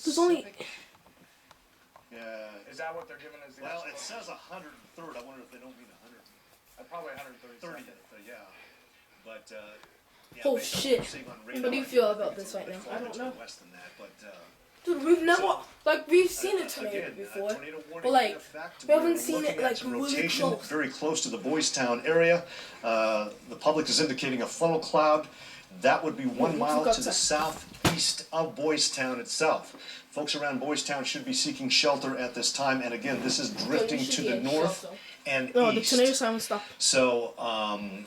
There's only... Yeah. Is that what they're giving as the Well, estimate? it says 103rd. I wonder if they don't mean 100. Probably 130. Yeah. But, yeah, Oh shit. What do you feel about this right now? I don't know. Less than that, but, dude, we've never, like, we've seen a tornado before, but, like, we haven't seen it, like, really close. Very close to the Boys Town area. The public is indicating a funnel cloud. That would be 1 mile to the southeast of Boys Town itself. Folks around Boys Town should be seeking shelter at this time, and again, this is drifting to the north and east. No, the tornado sign will stop. So,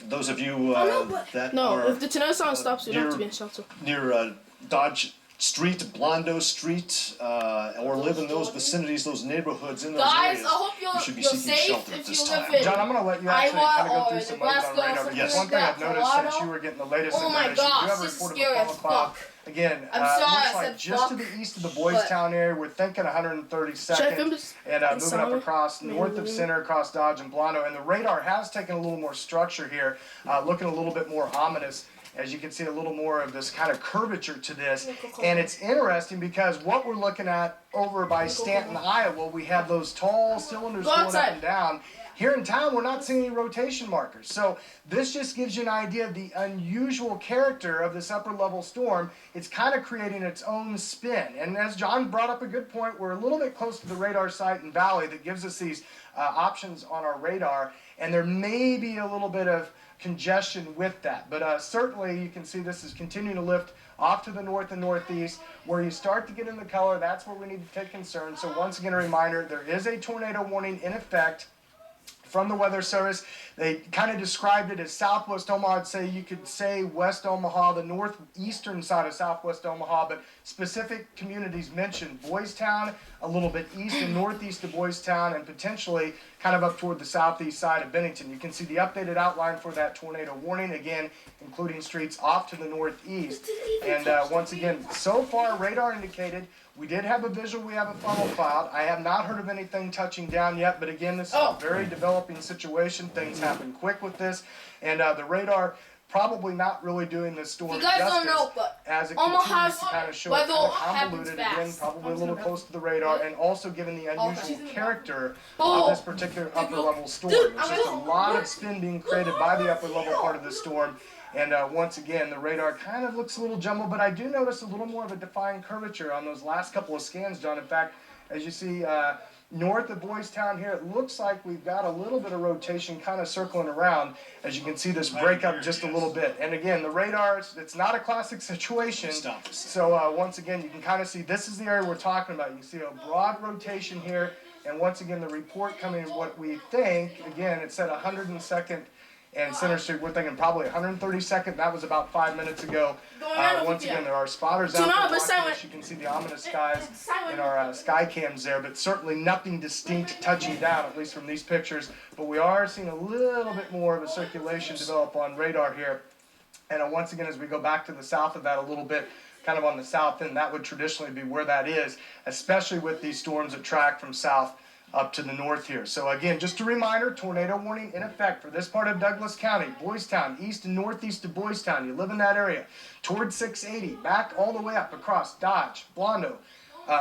those of you that no, are... if the tornado sign stops, you don't have to be in shelter. Near Dodge Street, Blondo Street, or live in those vicinities, those neighborhoods in those areas. Guys, I hope you're should be safe seeking shelter at this time. John, I'm going to let you actually kind of go through some modes on radar. Yes. One thing I've noticed since you were getting the latest information, you have a report of a funnel cloud. Again, looks like just to the east of the Boys Town area, we're thinking 132nd, and moving up across north of Center, across Dodge and Blondo. And the radar has taken a little more structure here, looking a little bit more ominous. As you can see, a little more of this kind of curvature to this. And it's interesting because what we're looking at over by Stanton, Iowa, we have those tall cylinders going up and down. Here in town, we're not seeing any rotation markers. So this just gives you an idea of the unusual character of this upper level storm. It's kind of creating its own spin. And as John brought up a good point, we're a little bit close to the radar site in Valley that gives us these options on our radar. And there may be a little bit of congestion with that. But certainly you can see this is continuing to lift off to the north and northeast. Where you start to get in the color, that's where we need to take concern. So once again, a reminder, there is a tornado warning in effect from the Weather Service. They kind of described it as southwest Omaha. I'd say you could say West Omaha, the northeastern side of southwest Omaha, but specific communities mentioned Boys Town, a little bit east and northeast of Boys Town, and potentially kind of up toward the southeast side of Bennington. You can see the updated outline for that tornado warning, again, including streets off to the northeast. And once again, so far radar indicated. We did have a visual, we have a funnel cloud. I have not heard of anything touching down yet, but again, this is a very developing situation. Things happen quick with this. And the radar probably not really doing this storm justice. You guys don't know, but as it continues to kind of show it kind of convoluted, again, probably a little close to the radar, and also given the unusual character of this particular upper level storm. There's just a lot of spin being created by the upper level part of the storm. And once again, the radar kind of looks a little jumbled, but I do notice a little more of a defined curvature on those last couple of scans, John. In fact, as you see north of Boys Town here, it looks like we've got a little bit of rotation kind of circling around. As you can see, this break up just a little bit. And again, the radar, it's not a classic situation. So once again, you can kind of see this is the area we're talking about. You can see a broad rotation here. And once again, the report coming, what we think, again, it said 102nd and Center Street, we're thinking probably 132nd. That was about 5 minutes ago. Once again, there are spotters out there. You can see the ominous skies in our sky cams there, but certainly nothing distinct touching down, at least from these pictures. But we are seeing a little bit more of a circulation develop on radar here. And once again, as we go back to the south of that a little bit, kind of on the south end, that would traditionally be where that is, especially with these storms that track from south up to the north here. So again, just a reminder, tornado warning in effect for this part of Douglas County, Boys Town, east and northeast of Boys Town. You live in that area, towards 680, back all the way up across Dodge, Blondo,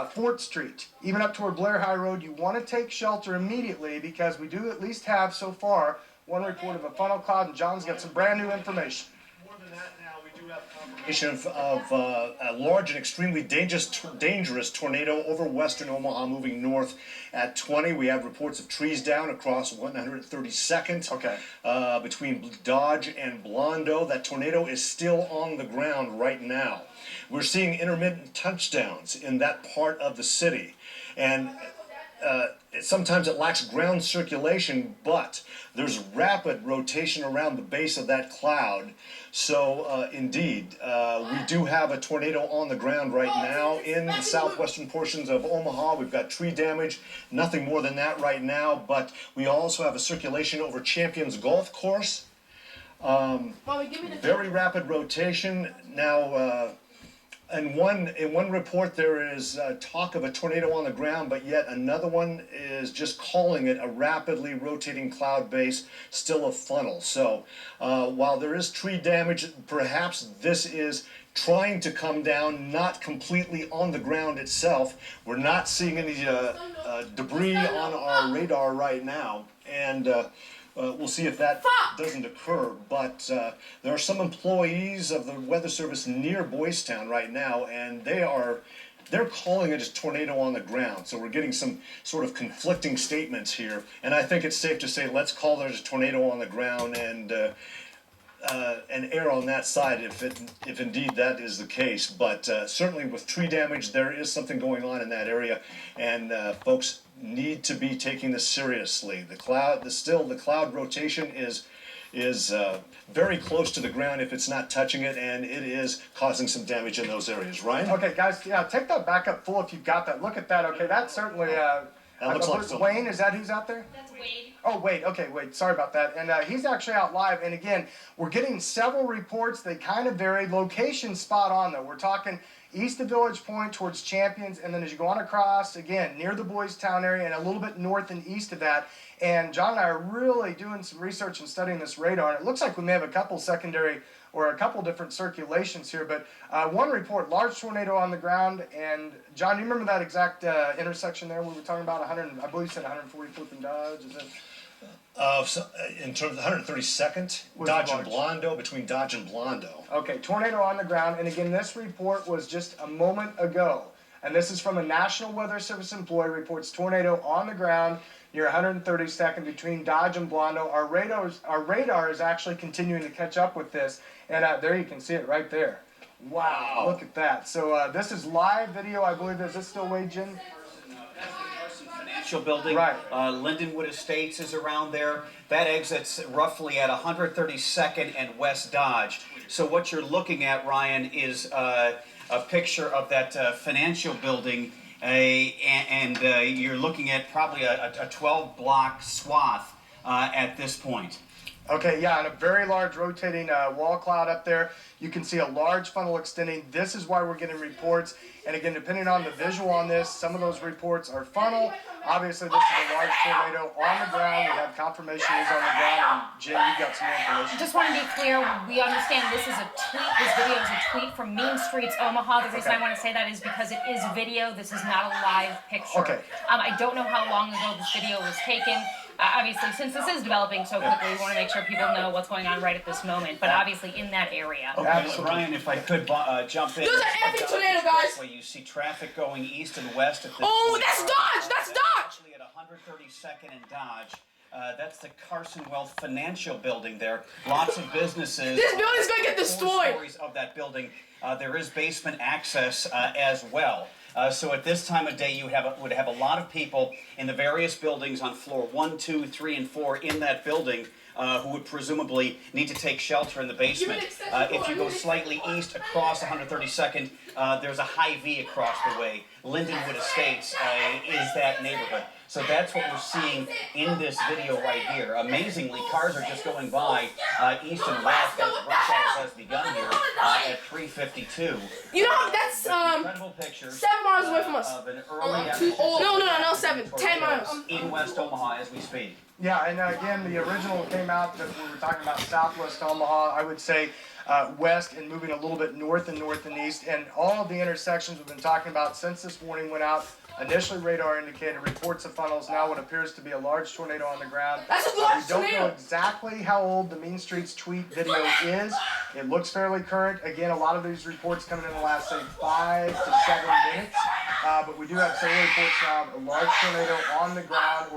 Fort Street, even up toward Blair High Road. You want to take shelter immediately because we do at least have so far one report of a funnel cloud, and John's got some brand new information. More than that now, we do have confirmation of a large and extremely dangerous tornado over western Omaha moving north at 20. We have reports of trees down across 132nd between Dodge and Blondo. That tornado is still on the ground right now. We're seeing intermittent touchdowns in that part of the city. And sometimes it lacks ground circulation, but there's rapid rotation around the base of that cloud. So indeed, we do have a tornado on the ground right now in the southwestern portions of Omaha. We've got tree damage, nothing more than that right now, but we also have a circulation over Champions Golf Course. Very rapid rotation. Now, in one report, there is talk of a tornado on the ground, but yet another one is just calling it a rapidly rotating cloud base, still a funnel. So while there is tree damage, perhaps this is trying to come down, not completely on the ground itself. We're not seeing any debris on our radar right now, and we'll see if that doesn't occur. But there are some employees of the Weather Service near Boys Town right now, and they're calling it a tornado on the ground. So we're getting some sort of conflicting statements here, and I think it's safe to say let's call it a tornado on the ground and err on that side if indeed that is the case. But certainly with tree damage, there is something going on in that area, and folks need to be taking this seriously. The cloud rotation is very close to the ground if it's not touching it, and it is causing some damage in those areas. Ryan? Okay, guys, yeah, take that back up full if you've got that. Look at that. Okay, that's certainly that looks like Wayne. Is that who's out there? That's Wade. Oh, Wade. Okay, Wade. Sorry about that. And he's actually out live. And again, we're getting several reports. They kind of vary. Location spot on, though. We're talking east of Village Point towards Champions, and then as you go on across, again, near the Boys Town area and a little bit north and east of that. And John and I are really doing some research and studying this radar, and it looks like we may have a couple secondary or a couple different circulations here. But one report, large tornado on the ground. And John, do you remember that exact intersection there we were talking about? I believe you said 144th and Dodge, is it? In terms of 132nd, Dodge and Blondo, between Dodge and Blondo. Okay, tornado on the ground. And again, this report was just a moment ago. And this is from a National Weather Service employee, reports tornado on the ground near 132nd between Dodge and Blondo. Our radar is actually continuing to catch up with this. And there you can see it right there. Wow, look at that. So this is live video, I believe. Is this still Wade, Jim? Financial building. Right. Lindenwood Estates is around there. That exits roughly at 132nd and West Dodge. So what you're looking at, Ryan, is a picture of that financial building, and you're looking at probably a 12-block swath at this point. Okay, yeah, and a very large rotating wall cloud up there. You can see a large funnel extending. This is why we're getting reports. And again, depending on the visual on this, some of those reports are funnel. Obviously, this is a large tornado on the ground. We have confirmation is on the ground. And Jim, you got some more information. Just want to be clear, we understand this is a tweet. This video is a tweet from Mean Streets, Omaha. The reason I want to say that is because it is video. This is not a live picture. Okay. I don't know how long ago this video was taken. Obviously, since this is developing so quickly, we want to make sure people know what's going on right at this moment. But obviously, in that area. Okay, Ryan, if I could jump in. There's an epic tornado, guys. You see traffic going east and west at this Oh, point. that's Dodge! That's Dodge! Actually, at 132nd and Dodge. That's the Carson Wealth Financial Building there. Lots of businesses. This building's gonna get destroyed. 4 stories of that building. There is basement access as well. So at this time of day, you would have a lot of people in the various buildings on floor 1, 2, 3, and 4 in that building who would presumably need to take shelter in the basement. If you go slightly east across 132nd, there's a high V across the way. Lindenwood Estates is that neighborhood. So that's what we're seeing in this video right here. Amazingly, cars are just going by east and west as rush hour has begun here at 3:52. You know, that's incredible pictures 7 miles away from us. of an early No, 7. 10 miles. in West Omaha as we speak. Yeah, and again, the original came out that we were talking about southwest Omaha, I would say west and moving a little bit north and east. And all of the intersections we've been talking about since this warning went out, initially radar indicated reports of funnels, now what appears to be a large tornado on the ground. That's a large We don't tornado. know exactly how old the Mean Streets tweet video is. It looks fairly current. Again, a lot of these reports coming in the last, say, 5 to 7 minutes. But we do have several reports now of a large tornado on the ground.